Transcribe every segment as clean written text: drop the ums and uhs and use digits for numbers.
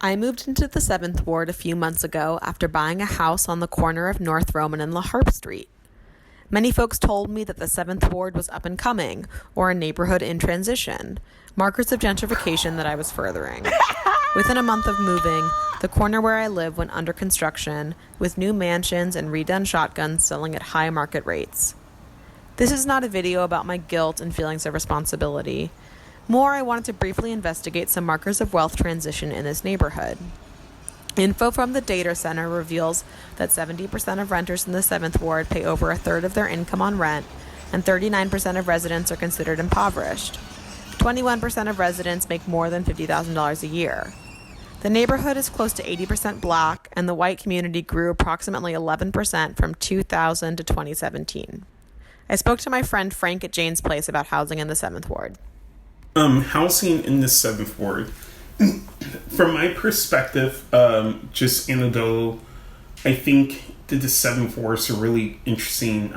I moved into the 7th Ward a few months ago after buying a house on the corner of North Roman and La Harpe Street. Many folks told me that the 7th Ward was up and coming, or a neighborhood in transition, markers of gentrification that I was furthering. Within a month of moving, the corner where I live went under construction, with new mansions and redone shotguns selling at high market rates. This is not a video about my guilt and feelings of responsibility. More, I wanted to briefly investigate some markers of wealth transition in this neighborhood. Info from the Data Center reveals that 70% of renters in the 7th Ward pay over a third of their income on rent, and 39% of residents are considered impoverished. 21% of residents make more than $50,000 a year. The neighborhood is close to 80% black, and the white community grew approximately 11% from 2000 to 2017. I spoke to my friend Frank at Jane's Place about housing in the 7th Ward. Housing in the 7th Ward. From my perspective, just anecdotal, I think that the 7th Ward is a really interesting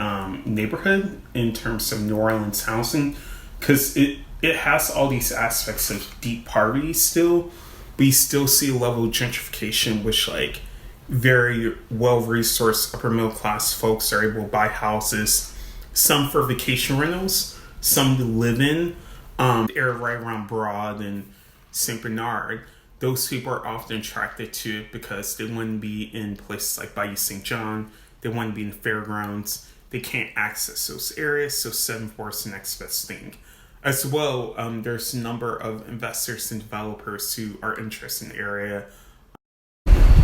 neighborhood in terms of New Orleans housing, because it has all these aspects of deep poverty still, but you still see a level of gentrification, which like very well-resourced upper middle class folks are able to buy houses, some for vacation rentals, some to live in. The area right around Broad and St. Bernard, those people are often attracted to it because they want to be in places like Bayou St. John, they want to be in the fairgrounds, they can't access those areas, so 7th Ward is the next best thing. As well, there's a number of investors and developers who are interested in the area.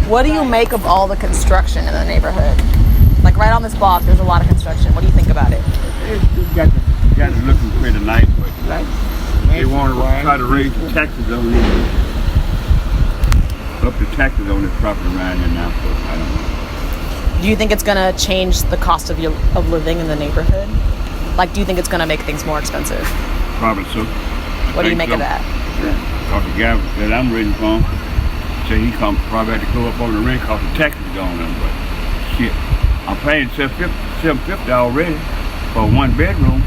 What do you make of all the construction in the neighborhood? Like right on this block, there's a lot of construction. What do you think about it? It got it looking pretty nice, but they want to try to raise the taxes on it. Up the taxes on this property around here now, so I don't know. Do you think it's going to change the cost of living in the neighborhood? Like, do you think it's going to make things more expensive? Probably so. What do you make of that? Yeah. Because the guy that I'm renting from said he probably had to go up on the rent because the taxes are going up. But shit, I'm paying $750 already for one bedroom.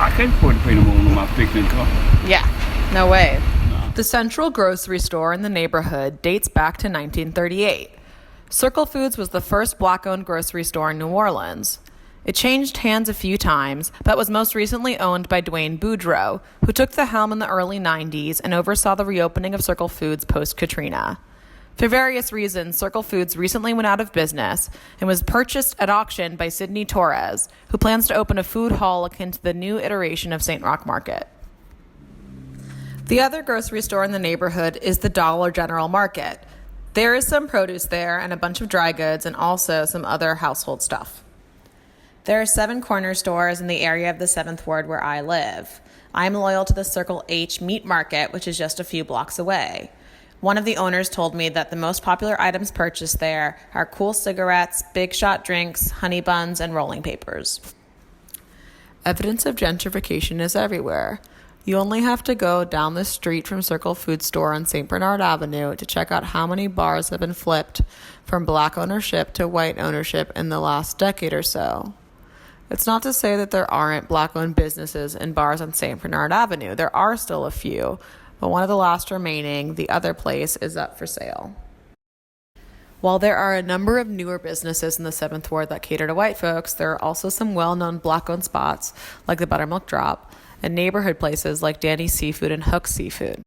I can't afford to pay no more on my fixed income. Yeah, no way. No. The central grocery store in the neighborhood dates back to 1938. Circle Foods was the first black-owned grocery store in New Orleans. It changed hands a few times, but was most recently owned by Dwayne Boudreaux, who took the helm in the early 90s and oversaw the reopening of Circle Foods post-Katrina. For various reasons, Circle Foods recently went out of business and was purchased at auction by Sidney Torres, who plans to open a food hall akin to the new iteration of St. Roch Market. The other grocery store in the neighborhood is the Dollar General Market. There is some produce there and a bunch of dry goods and also some other household stuff. There are 7 corner stores in the area of the 7th Ward where I live. I'm loyal to the Circle H Meat Market, which is just a few blocks away. One of the owners told me that the most popular items purchased there are cool cigarettes, big shot drinks, honey buns, and rolling papers. Evidence of gentrification is everywhere. You only have to go down the street from Circle Food Store on St. Bernard Avenue to check out how many bars have been flipped from black ownership to white ownership in the last decade or so. It's not to say that there aren't black-owned businesses and bars on St. Bernard Avenue. There are still a few, but one of the last remaining, the other place, is up for sale. While there are a number of newer businesses in the 7th Ward that cater to white folks, there are also some well-known black-owned spots like the Buttermilk Drop and neighborhood places like Danny's Seafood and Hook's Seafood.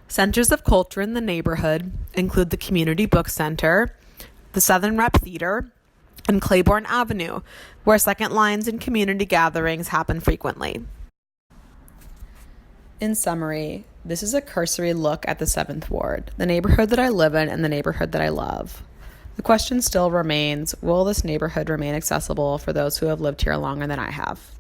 Centers of culture in the neighborhood include the Community Book Center, the Southern Rep Theater, and Claiborne Avenue, where second lines and community gatherings happen frequently. In summary, this is a cursory look at the 7th Ward, the neighborhood that I live in and the neighborhood that I love. The question still remains, will this neighborhood remain accessible for those who have lived here longer than I have?